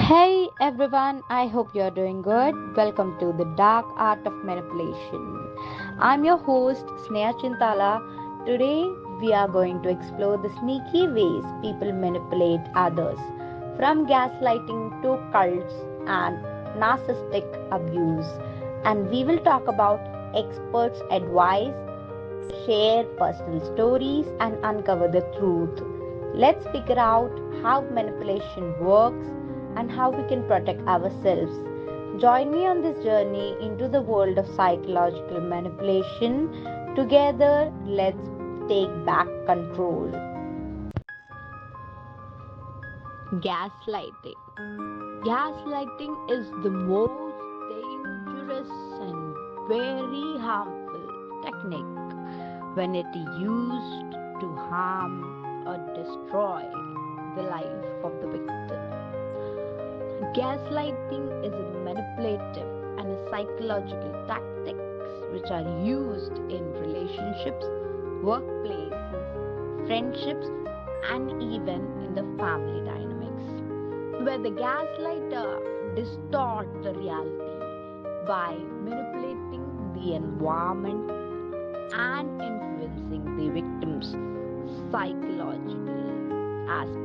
Hey everyone, I hope you're doing good. Welcome to the Dark Art of Manipulation. I'm your host Sneha Chintala. Today we are going to explore the sneaky ways people manipulate others, from gaslighting to cults and narcissistic abuse. And we will talk about experts' advice, share personal stories, and uncover the truth. Let's figure out how manipulation works and how we can protect ourselves. Join me on this journey into the world of psychological manipulation. Together, let's take back control. Gaslighting. Gaslighting is the most dangerous and very harmful technique when it is used to harm or destroy the life of the victim. Gaslighting is a manipulative and a psychological tactics which are used in relationships, workplaces, friendships, and even in the family dynamics, where the gaslighter distorts the reality by manipulating the environment and influencing the victim's psychological aspects.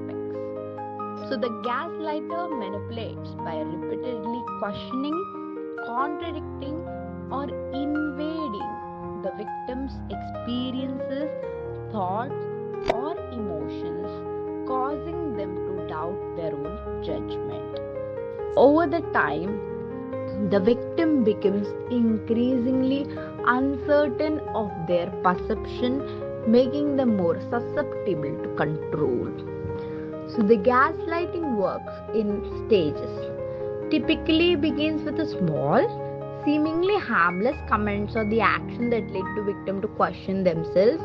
So the gaslighter manipulates by repeatedly questioning, contradicting, or invading the victim's experiences, thoughts, or emotions, causing them to doubt their own judgment. Over the time, the victim becomes increasingly uncertain of their perception, making them more susceptible to control. So the gaslighting works in stages. Typically begins with a small, seemingly harmless comments or the action that led the victim to question themselves.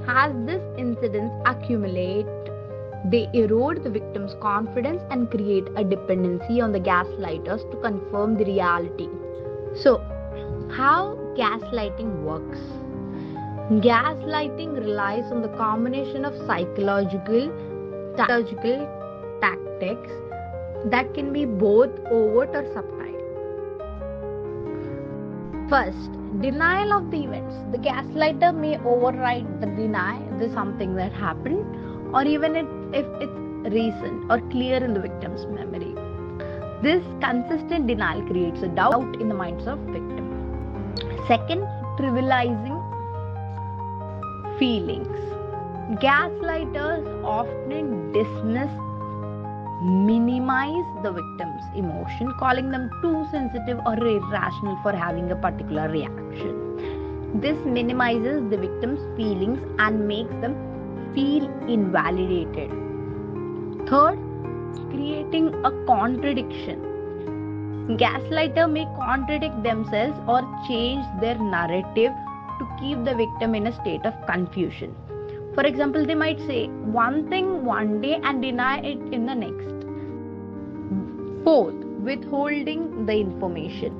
As these incidents accumulate, they erode the victim's confidence and create a dependency on the gaslighters to confirm the reality. So, how gaslighting works? Gaslighting relies on the combination of psychological tactics that can be both overt or subtle. First, denial of the events. The gaslighter may override the deny this something that happened, or even if it's recent or clear in the victim's memory. This consistent denial creates a doubt in the minds of victim. Second, trivializing feelings. Gaslighters often dismiss, minimize the victim's emotion, calling them too sensitive or irrational for having a particular reaction. This minimizes the victim's feelings and makes them feel invalidated. Third, creating a contradiction. Gaslighter may contradict themselves or change their narrative to keep the victim in a state of confusion. For example, they might say one thing one day and deny it in the next. Fourth, withholding the information.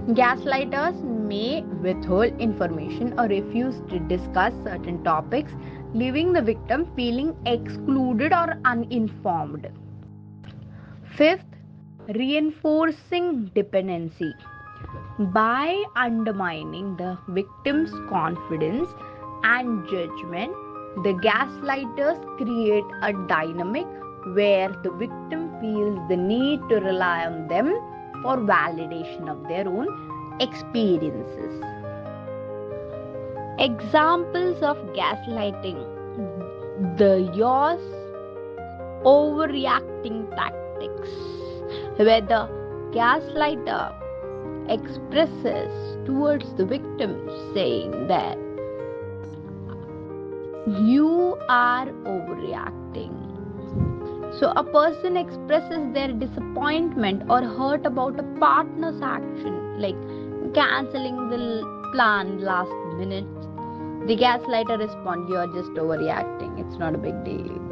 Gaslighters may withhold information or refuse to discuss certain topics, leaving the victim feeling excluded or uninformed. Fifth, reinforcing dependency. By undermining the victim's confidence and judgment, the gaslighters create a dynamic where the victim feels the need to rely on them for validation of their own experiences. Examples of gaslighting: the yaws overreacting tactics, where the gaslighter expresses towards the victim saying that you are overreacting. So a person expresses their disappointment or hurt about a partner's action, like cancelling the plan last minute. The gaslighter responds, you are just overreacting, it's not a big deal.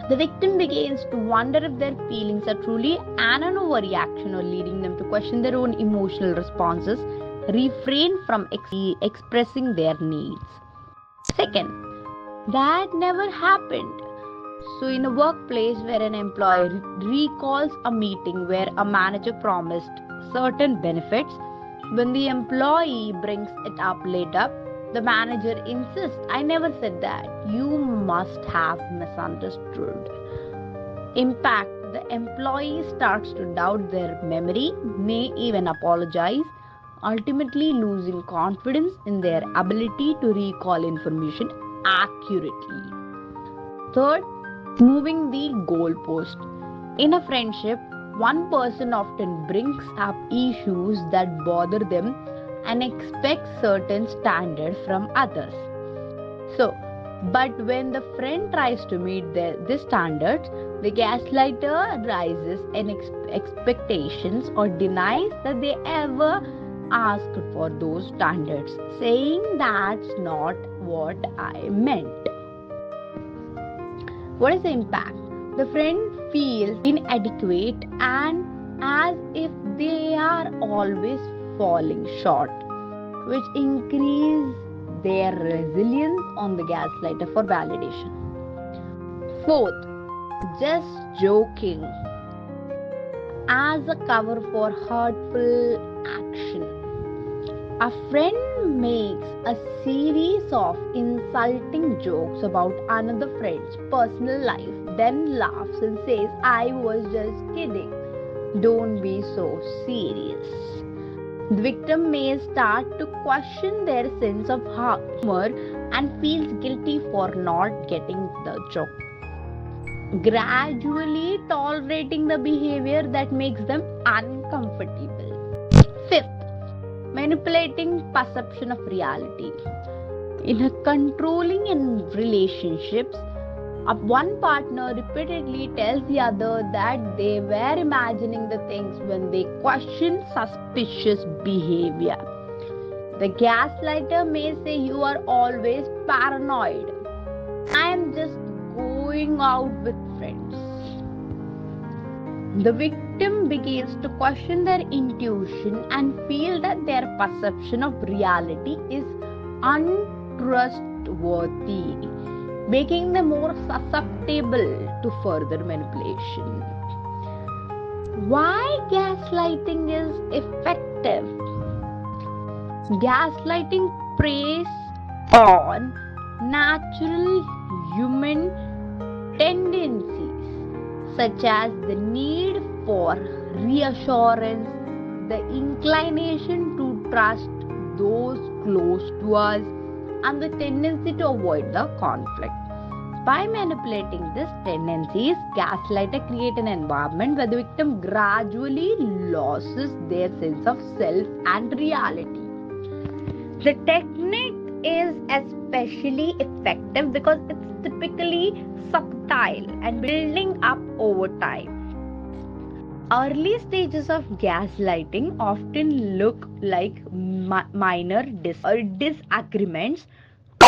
The victim begins to wonder if their feelings are truly an overreaction or leading them to question their own emotional responses, refrain from expressing their needs. Second, that never happened. So, in a workplace where an employee recalls a meeting where a manager promised certain benefits, when the employee brings it up later, the manager insists, I never said that. You must have misunderstood. Impact: the employee starts to doubt their memory, may even apologize, ultimately losing confidence in their ability to recall information accurately. Third, moving the goalpost. In a friendship, one person often brings up issues that bother them and expects certain standards from others. So, but when the friend tries to meet this standards, the gaslighter rises in expectations or denies that they ever asked for those standards, saying that's not what I meant. What is the impact? The friend feels inadequate and as if they are always falling short, which increase their resilience on the gaslighter for validation. Fourth, just joking as a cover for hurtful action. A friend makes a series of insulting jokes about another friend's personal life, then laughs and says, I was just kidding. Don't be so serious. The victim may start to question their sense of humor and feels guilty for not getting the joke, gradually tolerating the behavior that makes them uncomfortable. Fifth, manipulating perception of reality. In a controlling in relationships, one partner repeatedly tells the other that they were imagining the things when they question suspicious behavior. The gaslighter may say, you are always paranoid. I am just going out with friends. The victim begins to question their intuition and feel that their perception of reality is untrustworthy, making them more susceptible to further manipulation. Why gaslighting is effective? Gaslighting preys on natural human tendencies such as the need for reassurance, the inclination to trust those close to us, and the tendency to avoid the conflict. By manipulating these tendencies, gaslighter create an environment where the victim gradually loses their sense of self and reality. The technique is especially effective because it's typically subtle and building up over time. Early stages of gaslighting often look like minor disagreements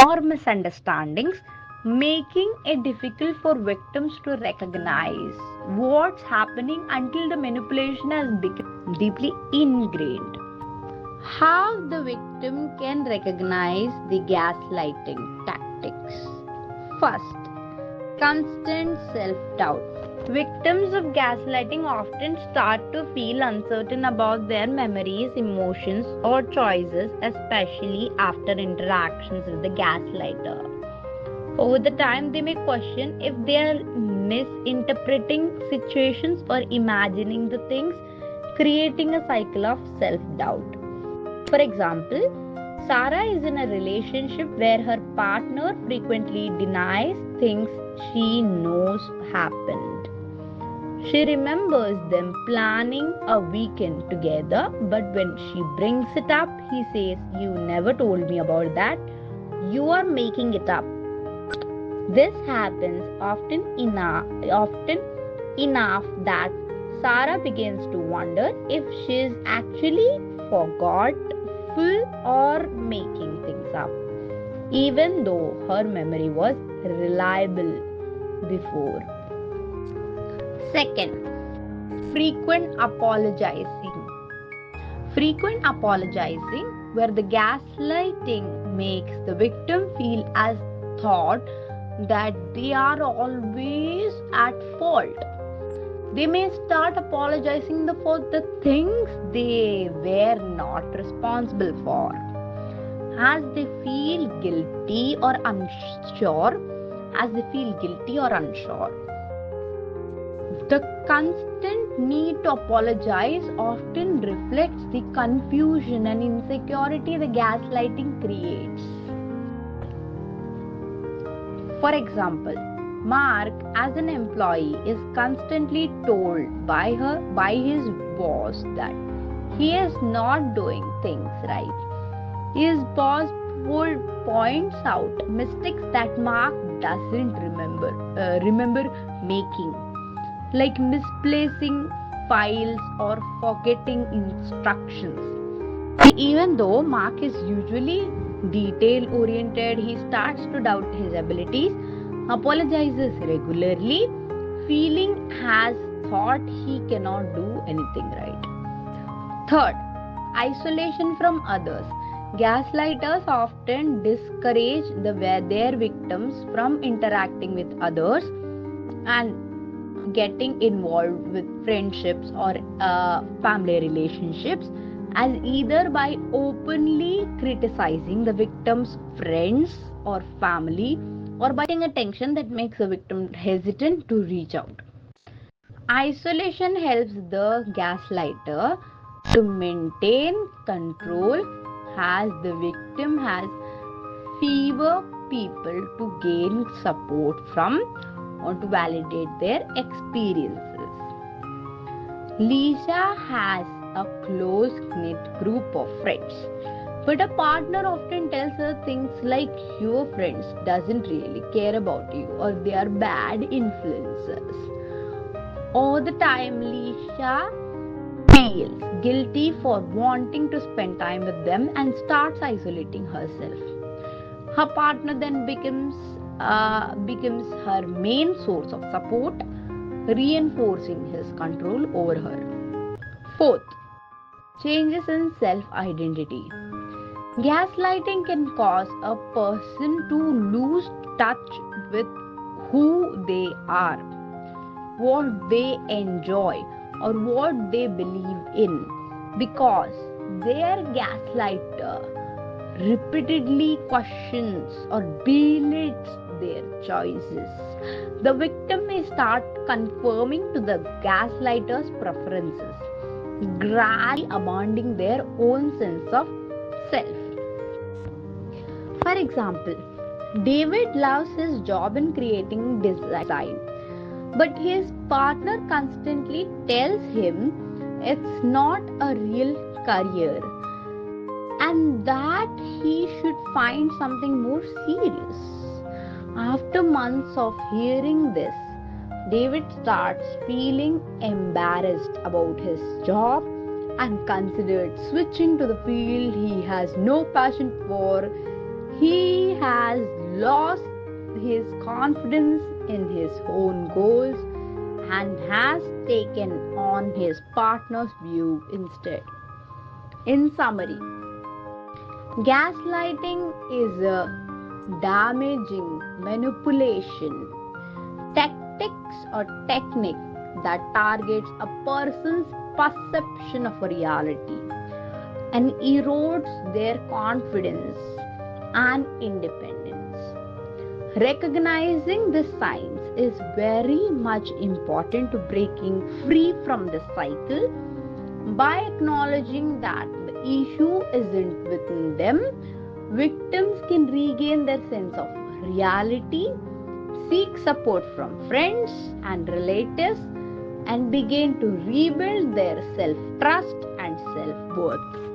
or misunderstandings, making it difficult for victims to recognize what's happening until the manipulation has become deeply ingrained. How the victim can recognize the gaslighting tactics. First, constant self-doubt. Victims of gaslighting often start to feel uncertain about their memories, emotions, or choices, especially after interactions with the gaslighter. Over the time, they may question if they are misinterpreting situations or imagining the things, creating a cycle of self-doubt. For example, Sarah is in a relationship where her partner frequently denies things she knows happened. She remembers them planning a weekend together, but when she brings it up, he says, You never told me about that. You are making it up. This happens often enough that Sarah begins to wonder if she is actually forgetful or making things up, even though her memory was reliable before. Second, frequent apologizing. Frequent apologizing, where the gaslighting makes the victim feel as thought that they are always at fault. They may start apologizing for the things they were not responsible for, as they feel guilty or unsure, The constant need to apologize often reflects the confusion and insecurity the gaslighting creates. For example, Mark, as an employee, is constantly told by his boss that he is not doing things right. His boss points out mistakes that Mark doesn't remember making, like misplacing files or forgetting instructions. Even though Mark is usually detail oriented, he starts to doubt his abilities, apologizes regularly, feeling has thought he cannot do anything right. Third, isolation from others. Gaslighters often discourage their victims from interacting with others and getting involved with friendships or family relationships, as either by openly criticizing the victim's friends or family or by getting attention that makes the victim hesitant to reach out. Isolation helps the gaslighter to maintain control, as the victim has fewer people to gain support from or to validate their experiences. Lisa has a close-knit group of friends, but a partner often tells her things like your friends doesn't really care about you or they are bad influences. All the time, Lisa feels guilty for wanting to spend time with them and starts isolating herself. Her partner then becomes her main source of support, reinforcing his control over her. Fourth, changes in self-identity. Gaslighting can cause a person to lose touch with who they are, what they enjoy, or what they believe in, because their gaslighter repeatedly questions or belittles their choices. The victim may start conforming to the gaslighter's preferences, gradually abandoning their own sense of self. For example, David loves his job in creating design, but his partner constantly tells him it's not a real career and that he should find something more serious. After months of hearing this, David starts feeling embarrassed about his job and considered switching to the field he has no passion for. He has lost his confidence in his own goals and has taken on his partner's view instead. In summary, gaslighting is a damaging manipulation tactics or technique that targets a person's perception of reality and erodes their confidence and independence. Recognizing the signs is very much important to breaking free from the cycle. By acknowledging that the issue isn't within them, victims can regain their sense of reality, seek support from friends and relatives, and begin to rebuild their self-trust and self-worth.